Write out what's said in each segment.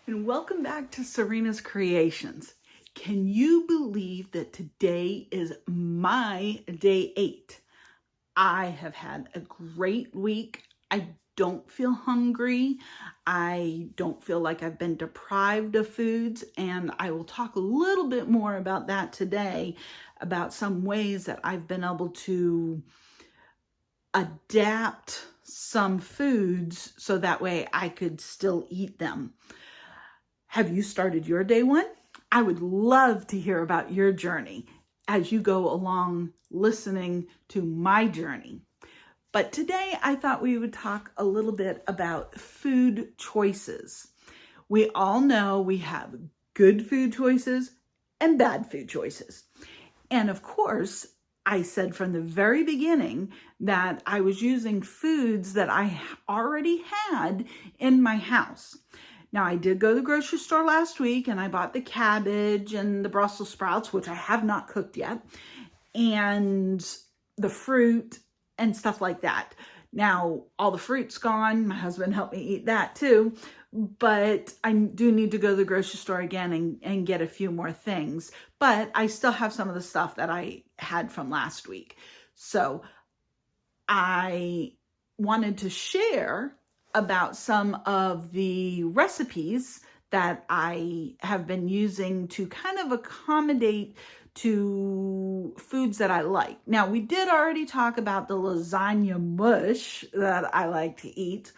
And welcome back to Serena's Creations. Can you believe that today is my day 8? I have had a great week. I don't feel hungry. I don't feel like I've been deprived of foods, and I will talk a little bit more about that today, about some ways that I've been able to adapt some foods so that way I could still eat them. Have you started your day 1? I would love to hear about your journey as you go along listening to my journey. But today I thought we would talk a little bit about food choices. We all know we have good food choices and bad food choices. And of course, I said from the very beginning that I was using foods that I already had in my house. Now, I did go to the grocery store last week and I bought the cabbage and the Brussels sprouts, which I have not cooked yet, and the fruit and stuff like that. Now, all the fruit's gone. My husband helped me eat that too, but I do need to go to the grocery store again and get a few more things. But I still have some of the stuff that I had from last week. So I wanted to share about some of the recipes that I have been using to kind of accommodate to foods that I like. Now, we did already talk about the lasagna mush that I like to eat,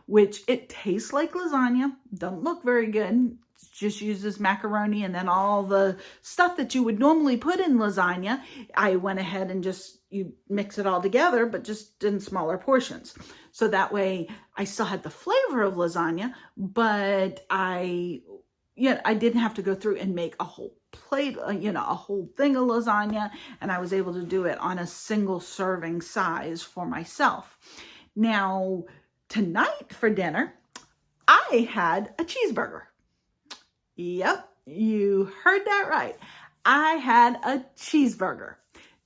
which it tastes like lasagna, don't look very good. It just uses macaroni and then all the stuff that you would normally put in lasagna. I went ahead and you mix it all together, but just in smaller portions. So that way I still had the flavor of lasagna, but I didn't have to go through and make a whole plate, a whole thing of lasagna, and I was able to do it on a single serving size for myself. Now, tonight for dinner, I had a cheeseburger. Yep, you heard that right. I had a cheeseburger.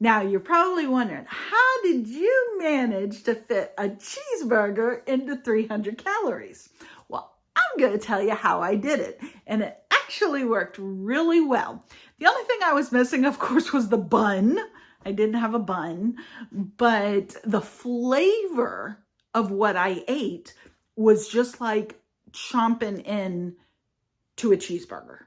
Now, you're probably wondering, how did you manage to fit a cheeseburger into 300 calories? Well, I'm going to tell you how I did it, and it actually worked really well. The only thing I was missing, of course, was the bun. I didn't have a bun, but the flavor of what I ate was just like chomping in to a cheeseburger.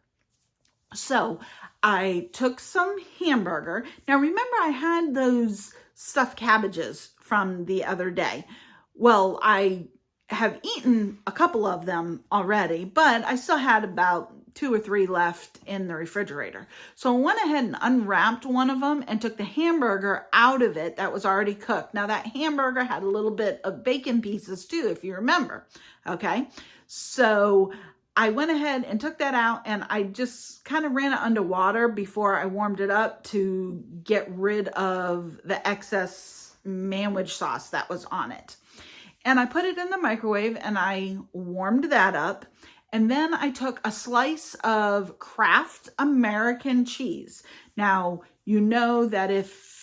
So I took some hamburger. Now, remember, I had those stuffed cabbages from the other day. Well, I have eaten a couple of them already, but I still had about 2 or 3 left in the refrigerator. So I went ahead and unwrapped one of them and took the hamburger out of it that was already cooked. Now, that hamburger had a little bit of bacon pieces too, if you remember. Okay, so I went ahead and took that out, and I just kind of ran it under water before I warmed it up to get rid of the excess sandwich sauce that was on it. And I put it in the microwave and I warmed that up. And then I took a slice of Kraft American cheese. Now, you know that if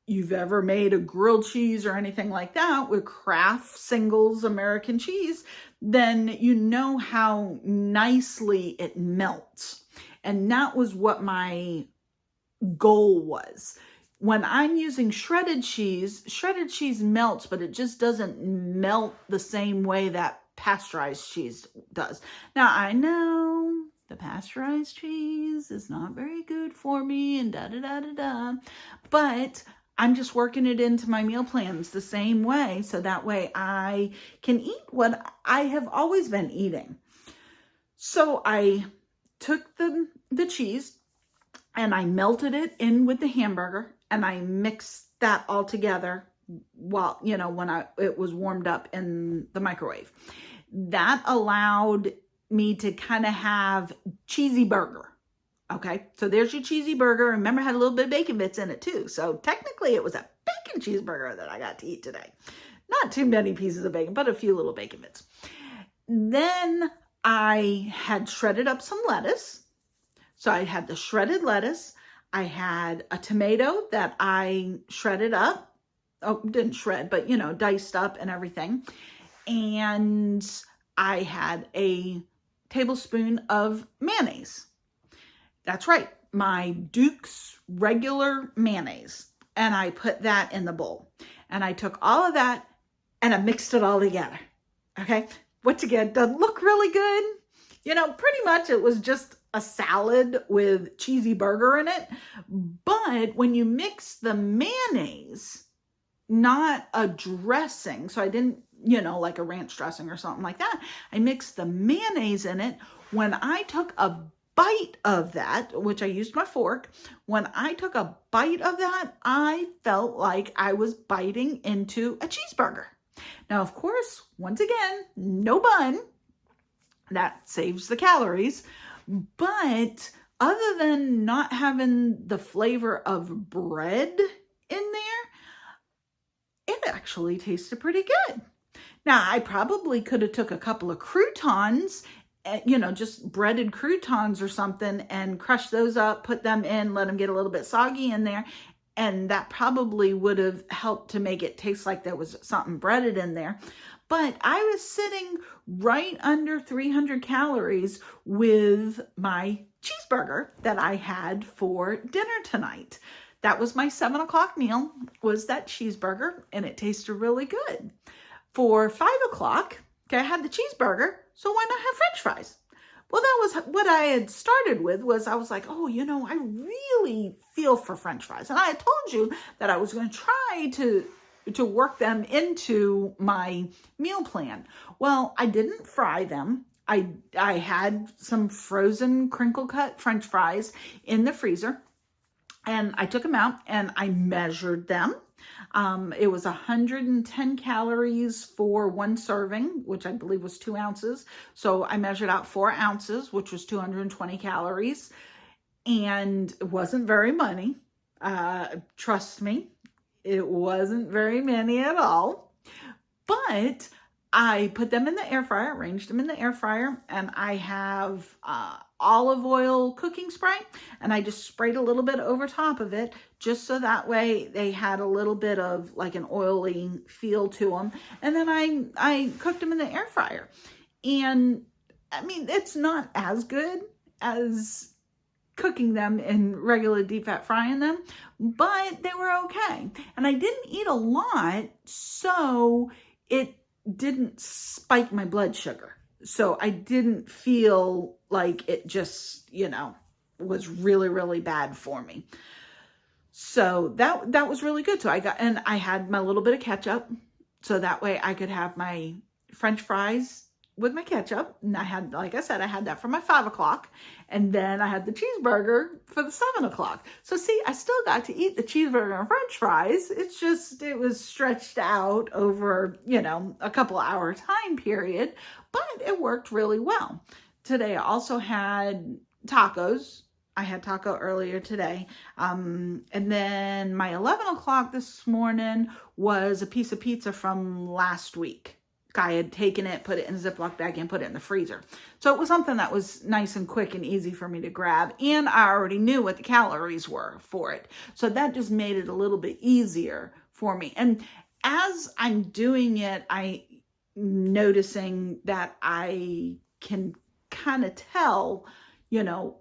you've ever made a grilled cheese or anything like that with Kraft Singles American cheese, then you know how nicely it melts. And that was what my goal was. When I'm using shredded cheese melts, but it just doesn't melt the same way that pasteurized cheese does. Now, I know the pasteurized cheese is not very good for me and da-da-da-da-da, but I'm just working it into my meal plans the same way, so that way I can eat what I have always been eating. So I took the cheese and I melted it in with the hamburger, and I mixed that all together while, when it was warmed up in the microwave. That allowed me to kind of have cheesy burger. Okay, so there's your cheesy burger. Remember, it had a little bit of bacon bits in it too. So technically it was a bacon cheeseburger that I got to eat today. Not too many pieces of bacon, but a few little bacon bits. Then I had shredded up some lettuce. So I had the shredded lettuce. I had a tomato that I shredded up. Oh, didn't shred, but diced up and everything. And I had a tablespoon of mayonnaise. That's right, my Duke's regular mayonnaise. And I put that in the bowl. And I took all of that and I mixed it all together. Okay, once again, doesn't look really good. You know, pretty much it was just a salad with cheesy burger in it. But when you mix the mayonnaise, not a dressing, so I didn't, you know, like a ranch dressing or something like that. I mixed the mayonnaise in it. When I took a bite of that, which I used my fork, when I took a bite of that, I felt like I was biting into a cheeseburger. Now, of course, once again, no bun. That saves the calories. But other than not having the flavor of bread in there, it actually tasted pretty good. Now, I probably could have took a couple of croutons, you know, just breaded croutons or something, and crushed those up, put them in, let them get a little bit soggy in there. And that probably would have helped to make it taste like there was something breaded in there. But I was sitting right under 300 calories with my cheeseburger that I had for dinner tonight. That was my 7 o'clock meal, was that cheeseburger, and it tasted really good. For 5 o'clock, okay, I had the cheeseburger, so why not have French fries? Well, that was what I had started with. Was I was like, oh, you know, I really feel for French fries. And I had told you that I was going to try to work them into my meal plan. Well, I didn't fry them. I had some frozen crinkle cut French fries in the freezer, and I took them out and I measured them. It was 110 calories for one serving, which I believe was 2 ounces. So I measured out 4 ounces, which was 220 calories, and it wasn't very many. Trust me, it wasn't very many at all. But I put them in the air fryer, arranged them in the air fryer, and I have olive oil cooking spray, and I just sprayed a little bit over top of it, just so that way they had a little bit of like an oily feel to them. And then I cooked them in the air fryer. And I mean, it's not as good as cooking them in regular deep fat frying them, but they were okay. And I didn't eat a lot, so it didn't spike my blood sugar. So I didn't feel like it just, you know, was really, really bad for me. So that was really good. So I had my little bit of ketchup, so that way I could have my French fries with my ketchup. And I had, like I said, I had that for my 5 o'clock. And then I had the cheeseburger for the 7 o'clock. So see, I still got to eat the cheeseburger and French fries. It's just, it was stretched out over, you know, a couple hour time period, but it worked really well. Today I also had tacos. I had taco earlier today. And then my 11 o'clock this morning was a piece of pizza from last week. I had taken it, put it in a Ziploc bag, and put it in the freezer. So it was something that was nice and quick and easy for me to grab. And I already knew what the calories were for it. So that just made it a little bit easier for me. And as I'm doing it, I'm noticing that I can kind of tell, you know,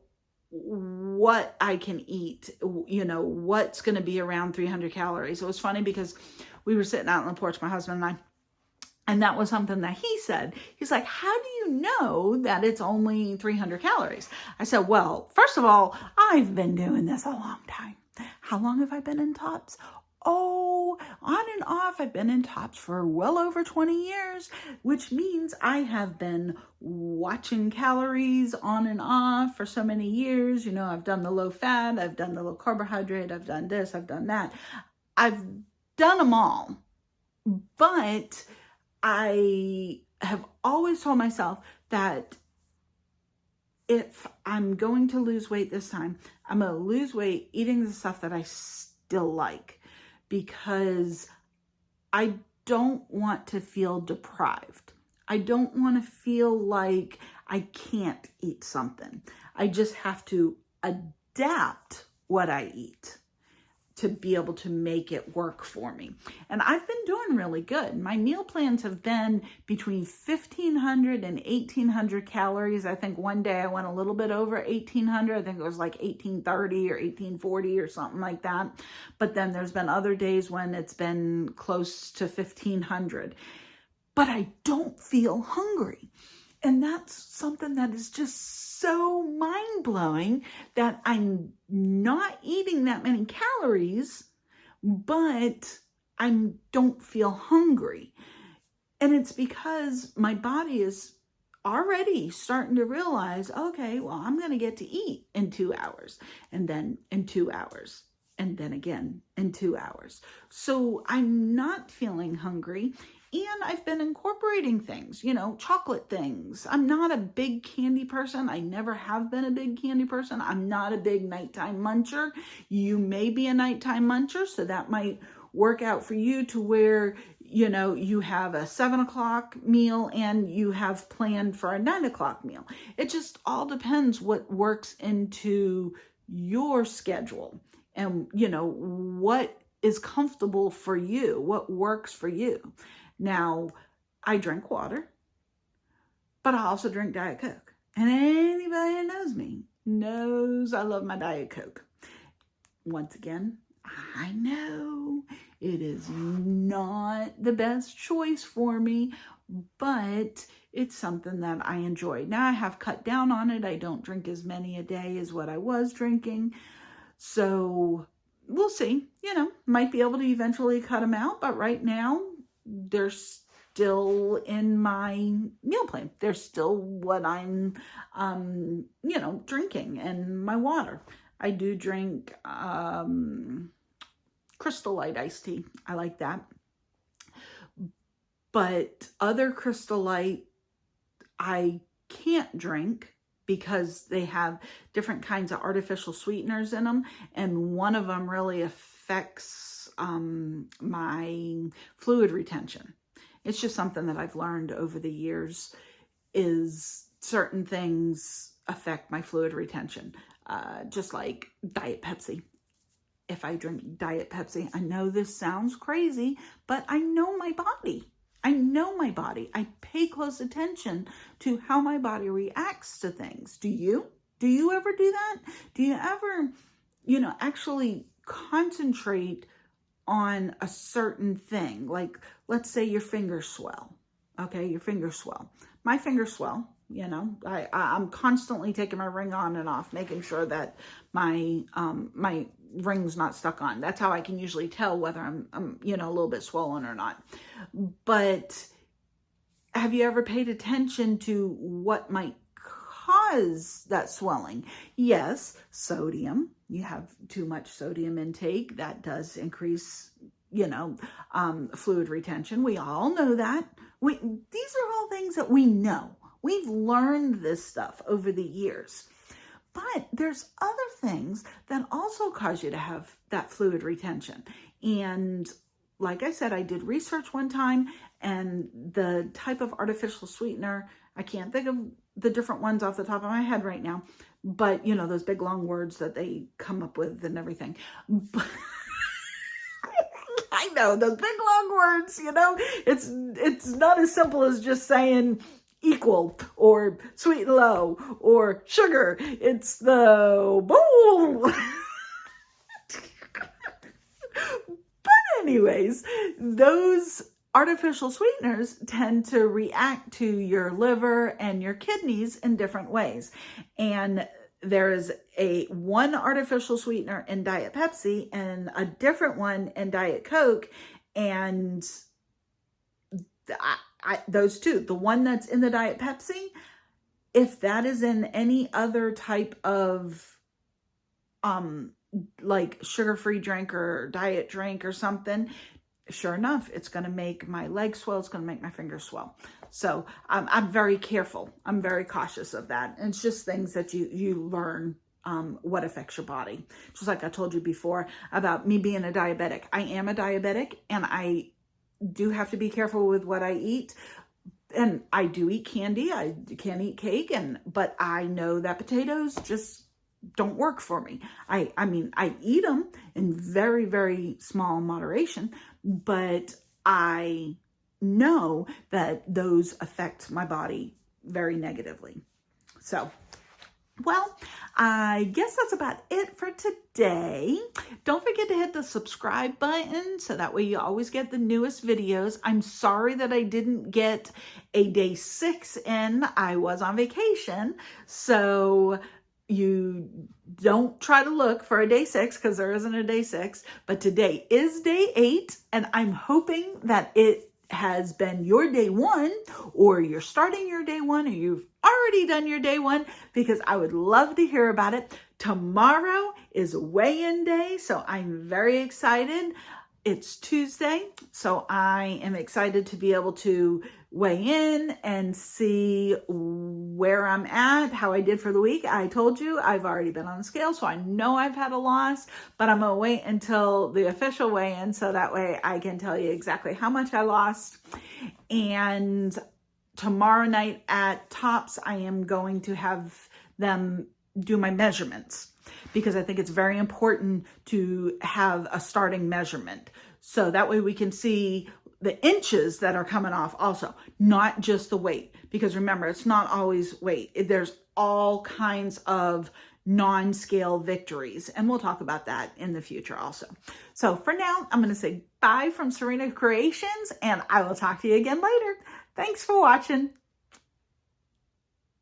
what I can eat, you know, what's going to be around 300 calories. It was funny because we were sitting out on the porch, my husband and I, and that was something that he said. He's like, how do you know that it's only 300 calories? I said, well, first of all, I've been doing this a long time. How long have I been in TOPS? Oh, on and off, I've been in TOPS for well over 20 years, which means I have been watching calories on and off for so many years. You know, I've done the low fat, I've done the low carbohydrate, I've done this, I've done that. I've done them all, but I have always told myself that if I'm going to lose weight this time, I'm going to lose weight eating the stuff that I still like, because I don't want to feel deprived. I don't want to feel like I can't eat something. I just have to adapt what I eat. to be able to make it work for me. And I've been doing really good. My meal plans have been between 1,500 and 1,800 calories. I think one day I went a little bit over 1,800. I think it was like 1,830 or 1,840 or something like that. But then there's been other days when it's been close to 1,500. But I don't feel hungry. And that's something that is just so mind-blowing, that I'm not eating that many calories, but I don't feel hungry. And it's because my body is already starting to realize, okay, well, I'm going to get to eat in 2 hours, and then in 2 hours, and then again in 2 hours. So I'm not feeling hungry. And I've been incorporating things, chocolate things. I'm not a big candy person. I never have been a big candy person. I'm not a big nighttime muncher. You may be a nighttime muncher, so that might work out for you to where, you have a 7 o'clock meal and you have planned for a 9 o'clock meal. It just all depends what works into your schedule and, what is comfortable for you, what works for you. Now, I drink water, but I also drink Diet Coke. And anybody that knows me knows I love my Diet Coke. Once again, I know it is not the best choice for me, but it's something that I enjoy. Now I have cut down on it. I don't drink as many a day as what I was drinking. So we'll see, might be able to eventually cut them out. But right now, they're still in my meal plan. They're still what I'm, drinking, and my water. I do drink Crystal Light iced tea. I like that. But other Crystal Light, I can't drink because they have different kinds of artificial sweeteners in them. And one of them really affects my fluid retention. It's just something that I've learned over the years, is certain things affect my fluid retention. Just like Diet Pepsi. If I drink Diet Pepsi, I know this sounds crazy, but I know my body. I pay close attention to how my body reacts to things. Do you? Do you ever do that? Do you ever, actually concentrate on a certain thing? Like, let's say your fingers swell. Okay, your fingers swell. My fingers swell. I'm constantly taking my ring on and off, making sure that my ring's not stuck on. That's how I can usually tell whether I'm a little bit swollen or not. But have you ever paid attention to what might cause that swelling? Yes, sodium. You have too much sodium intake. That does increase, fluid retention. We all know that. These are all things that we know. We've learned this stuff over the years. But there's other things that also cause you to have that fluid retention. And like I said, I did research one time, and the type of artificial sweetener, I can't think of the different ones off the top of my head right now, but those big long words that they come up with and everything. But I know those big long words, it's not as simple as just saying equal or sweet and low or sugar. It's the boom. But anyways, those artificial sweeteners tend to react to your liver and your kidneys in different ways. And there is one artificial sweetener in Diet Pepsi and a different one in Diet Coke. And those two, the one that's in the Diet Pepsi, if that is in any other type of like sugar-free drink or diet drink or something, sure enough, it's going to make my legs swell. It's going to make my fingers swell. So I'm very careful. I'm very cautious of that. And it's just things that you learn what affects your body. Just like I told you before about me being a diabetic. I am a diabetic, and I do have to be careful with what I eat. And I do eat candy. I can't eat cake, but I know that potatoes just don't work for me. I mean, I eat them in very, very small moderation, but I know that those affect my body very negatively. So, well, I guess that's about it for today. Don't forget to hit the subscribe button so that way you always get the newest videos. I'm sorry that I didn't get a day 6 in. I was on vacation, so you don't try to look for a day 6 because there isn't a day 6, but today is day 8, and I'm hoping that it has been your day 1, or you're starting your day 1, or you've already done your day 1, because I would love to hear about it. Tomorrow is weigh-in day, so I'm very excited. It's Tuesday, so I am excited to be able to weigh in and see where I'm at, how I did for the week. I told you I've already been on the scale, so I know I've had a loss, but I'm gonna wait until the official weigh-in so that way I can tell you exactly how much I lost. And tomorrow night at Tops, I am going to have them do my measurements, because I think it's very important to have a starting measurement. So that way we can see the inches that are coming off also, not just the weight. Because remember, it's not always weight. There's all kinds of non-scale victories. And we'll talk about that in the future also. So for now, I'm going to say bye from Serena Creations, and I will talk to you again later. Thanks for watching.